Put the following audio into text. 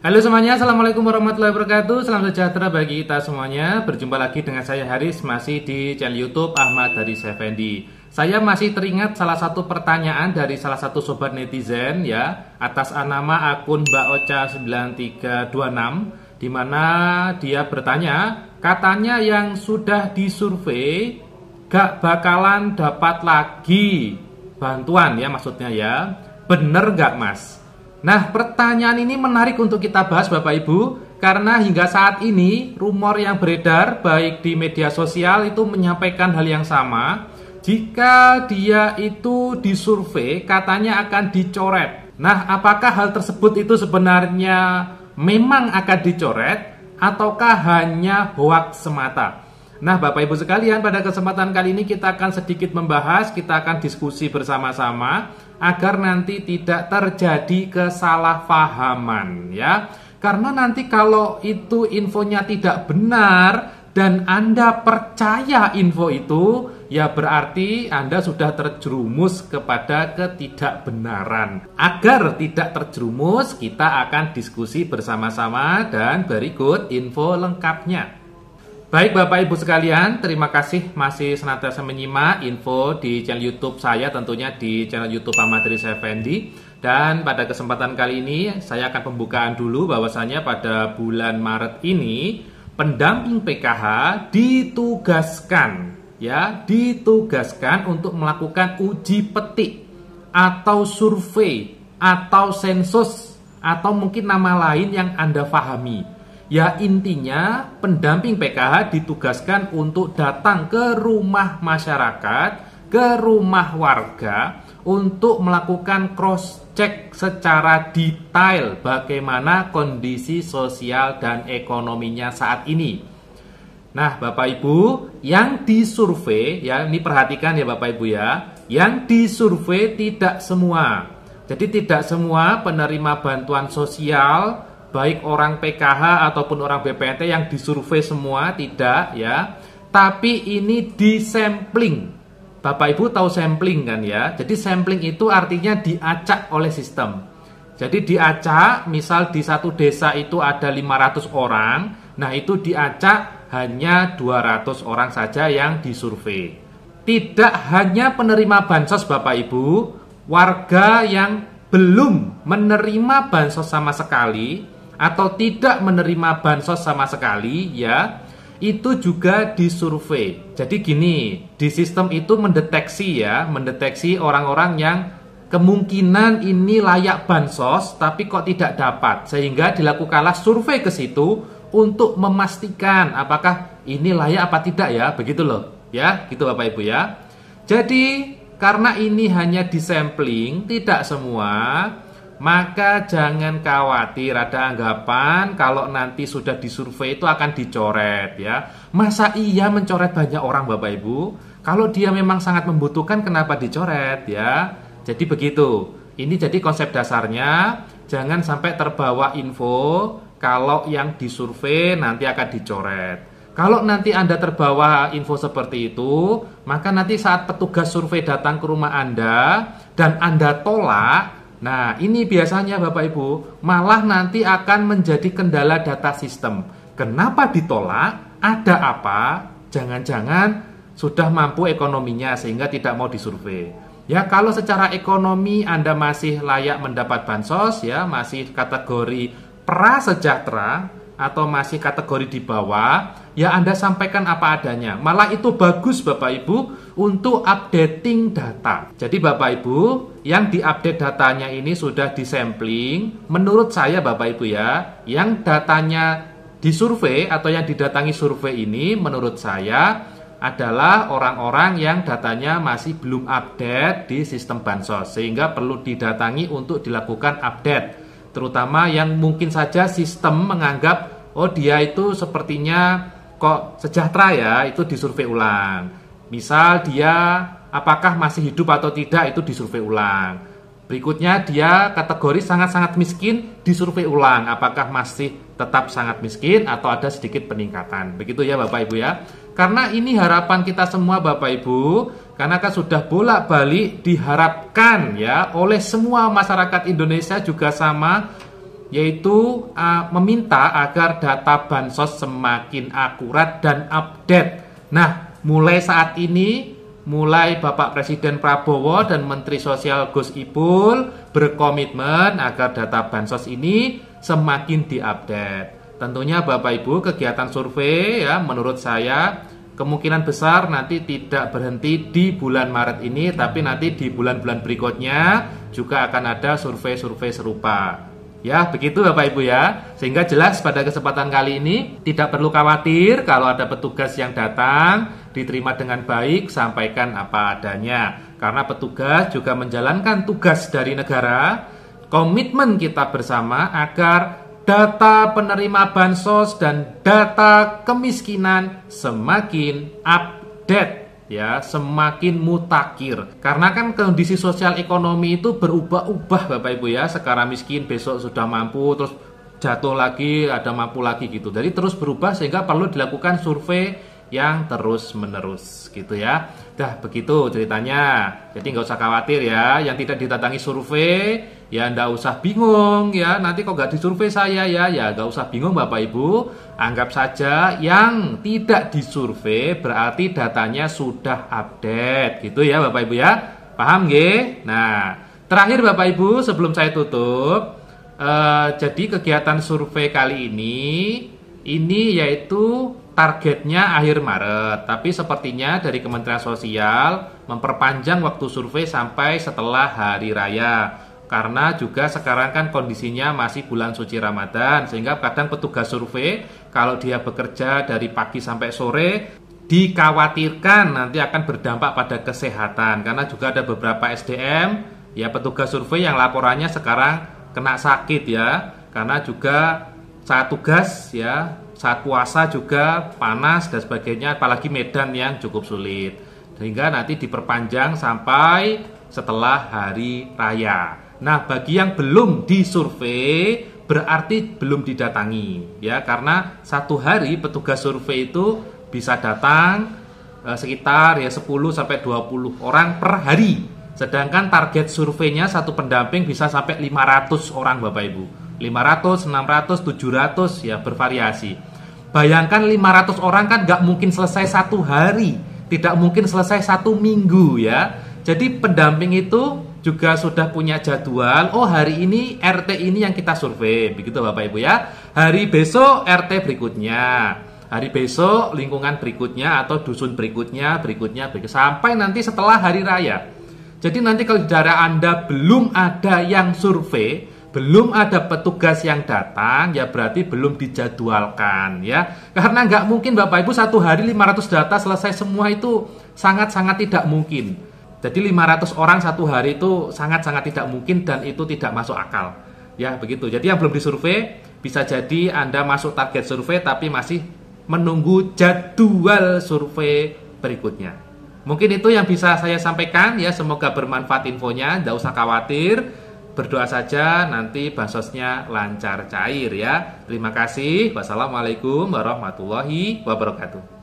Halo semuanya, Assalamualaikum warahmatullahi wabarakatuh. Salam sejahtera bagi kita semuanya. Berjumpa lagi dengan saya Haris, masih di channel YouTube Ahmad Haris Effendi. Saya masih teringat salah satu pertanyaan dari salah satu sobat netizen ya, atas nama akun Mbak Ocha 9326, di mana dia bertanya, katanya yang sudah disurvei gak bakalan dapat lagi bantuan ya, maksudnya ya. Bener gak Mas? Nah, pertanyaan ini menarik untuk kita bahas Bapak Ibu, karena hingga saat ini rumor yang beredar baik di media sosial itu menyampaikan hal yang sama. Jika dia itu disurvei katanya akan dicoret. Nah, apakah hal tersebut itu sebenarnya memang akan dicoret ataukah hanya hoaks semata? Nah, Bapak Ibu sekalian, pada kesempatan kali ini kita akan sedikit membahas, kita akan diskusi bersama-sama agar nanti tidak terjadi kesalahpahaman ya. Karena nanti kalau itu infonya tidak benar dan Anda percaya info itu, ya berarti Anda sudah terjerumus kepada ketidakbenaran. Agar tidak terjerumus, kita akan diskusi bersama-sama dan berikut info lengkapnya. Baik Bapak Ibu sekalian, terima kasih masih senantiasa menyimak info di channel YouTube saya, tentunya di channel YouTube Ahmad Haris Effendi. Dan pada kesempatan kali ini saya akan pembukaan dulu bahwasanya pada bulan Maret ini pendamping PKH ditugaskan untuk melakukan uji petik atau survei atau sensus atau mungkin nama lain yang Anda pahami. Ya, intinya pendamping PKH ditugaskan untuk datang ke rumah masyarakat, ke rumah warga untuk melakukan cross check secara detail bagaimana kondisi sosial dan ekonominya saat ini. Nah, Bapak Ibu, yang disurvei ya, ini perhatikan ya Bapak Ibu ya, yang disurvei tidak semua. Jadi tidak semua penerima bantuan sosial baik orang PKH ataupun orang BPNT yang disurvei semua, tidak ya. Tapi ini disampling. Bapak Ibu tahu sampling kan ya. Jadi sampling itu artinya diacak oleh sistem. Jadi diacak, misal di satu desa itu ada 500 orang, nah itu diacak hanya 200 orang saja yang disurvei. Tidak hanya penerima bansos Bapak Ibu, warga yang belum menerima bansos sama sekali atau tidak menerima bansos sama sekali ya, itu juga disurvei. Jadi gini, di sistem itu mendeteksi orang-orang yang kemungkinan ini layak bansos tapi kok tidak dapat, sehingga dilakukanlah survei ke situ untuk memastikan apakah ini layak apa tidak ya, begitu loh ya, gitu Bapak Ibu ya. Jadi karena ini hanya disampling, tidak semua, maka jangan khawatir ada anggapan kalau nanti sudah disurvei itu akan dicoret ya. Masa iya mencoret banyak orang Bapak Ibu? Kalau dia memang sangat membutuhkan, kenapa dicoret ya? Jadi begitu. Ini jadi konsep dasarnya, jangan sampai terbawa info kalau yang disurvei nanti akan dicoret. Kalau nanti Anda terbawa info seperti itu, maka nanti saat petugas survei datang ke rumah Anda dan Anda tolak, nah, ini biasanya Bapak Ibu malah nanti akan menjadi kendala data sistem. Kenapa ditolak? Ada apa? Jangan-jangan sudah mampu ekonominya sehingga tidak mau disurvei. Ya, kalau secara ekonomi Anda masih layak mendapat bansos ya, masih kategori prasejahtera atau masih kategori di bawah, ya Anda sampaikan apa adanya. Malah itu bagus Bapak Ibu untuk updating data. Jadi Bapak Ibu, yang diupdate datanya ini sudah disampling. Menurut saya Bapak Ibu ya, yang datanya disurvei atau yang didatangi survei ini menurut saya adalah orang-orang yang datanya masih belum update di sistem bansos, sehingga perlu didatangi untuk dilakukan update. Terutama yang mungkin saja sistem menganggap, oh dia itu sepertinya kok sejahtera ya, itu disurvei ulang. Misal dia apakah masih hidup atau tidak, itu disurvei ulang. Berikutnya dia kategori sangat-sangat miskin, disurvei ulang. Apakah masih tetap sangat miskin atau ada sedikit peningkatan. Begitu ya Bapak Ibu ya. Karena ini harapan kita semua Bapak Ibu, karena kan sudah bolak-balik diharapkan ya oleh semua masyarakat Indonesia juga sama, yaitu meminta agar data bansos semakin akurat dan update. Nah, mulai saat ini, mulai Bapak Presiden Prabowo dan Menteri Sosial Gus Ipul berkomitmen agar data bansos ini semakin diupdate. Tentunya Bapak Ibu, kegiatan survei ya menurut saya kemungkinan besar nanti tidak berhenti di bulan Maret ini, tapi nanti di bulan-bulan berikutnya juga akan ada survei-survei serupa. Ya, begitu Bapak Ibu ya. Sehingga jelas pada kesempatan kali ini tidak perlu khawatir kalau ada petugas yang datang, diterima dengan baik, sampaikan apa adanya. Karena petugas juga menjalankan tugas dari negara. Komitmen kita bersama agar data penerima bansos dan data kemiskinan semakin update. Ya, semakin mutakhir. Karena kan kondisi sosial ekonomi itu berubah-ubah Bapak Ibu ya. Sekarang miskin, besok sudah mampu, terus jatuh lagi, ada mampu lagi gitu. Jadi terus berubah sehingga perlu dilakukan survei yang terus-menerus gitu ya. Dah begitu ceritanya. Jadi nggak usah khawatir ya. Yang tidak didatangi survei ya nggak usah bingung ya. Nanti kok nggak disurvei saya ya nggak usah bingung Bapak Ibu. Anggap saja yang tidak disurvei berarti datanya sudah update gitu ya Bapak Ibu ya. Paham nggih? Nah, terakhir Bapak Ibu sebelum saya tutup, jadi kegiatan survei kali ini yaitu targetnya akhir Maret. Tapi sepertinya dari Kementerian Sosial memperpanjang waktu survei sampai setelah Hari Raya. Karena juga sekarang kan kondisinya masih bulan suci Ramadan, sehingga kadang petugas survei kalau dia bekerja dari pagi sampai sore dikhawatirkan nanti akan berdampak pada kesehatan. Karena juga ada beberapa SDM ya petugas survei yang laporannya sekarang kena sakit ya. Karena juga saat tugas ya, saat puasa juga panas dan sebagainya, apalagi medan yang cukup sulit. Sehingga nanti diperpanjang sampai setelah Hari Raya. Nah, bagi yang belum disurvei berarti belum didatangi ya, karena satu hari petugas survei itu bisa datang sekitar ya 10 sampai 20 orang per hari. Sedangkan target surveinya satu pendamping bisa sampai 500 orang Bapak Ibu. 500, 600, 700 ya bervariasi. Bayangkan 500 orang kan nggak mungkin selesai satu hari, tidak mungkin selesai satu minggu ya. Jadi pendamping itu juga sudah punya jadwal. Oh, hari ini RT ini yang kita survei, begitu Bapak Ibu ya. Hari besok RT berikutnya, hari besok lingkungan berikutnya atau dusun berikutnya sampai nanti setelah Hari Raya. Jadi nanti kalau di daerah Anda belum ada yang survei, belum ada petugas yang datang, ya berarti belum dijadwalkan ya. Karena nggak mungkin Bapak Ibu satu hari 500 data selesai semua, itu sangat-sangat tidak mungkin. Jadi 500 orang satu hari itu sangat-sangat tidak mungkin dan itu tidak masuk akal. Ya begitu. Jadi yang belum disurvei bisa jadi Anda masuk target survei tapi masih menunggu jadwal survei berikutnya. Mungkin itu yang bisa saya sampaikan ya. Semoga bermanfaat infonya. Tidak usah khawatir. Berdoa saja nanti bansosnya lancar cair ya. Terima kasih. Wassalamualaikum warahmatullahi wabarakatuh.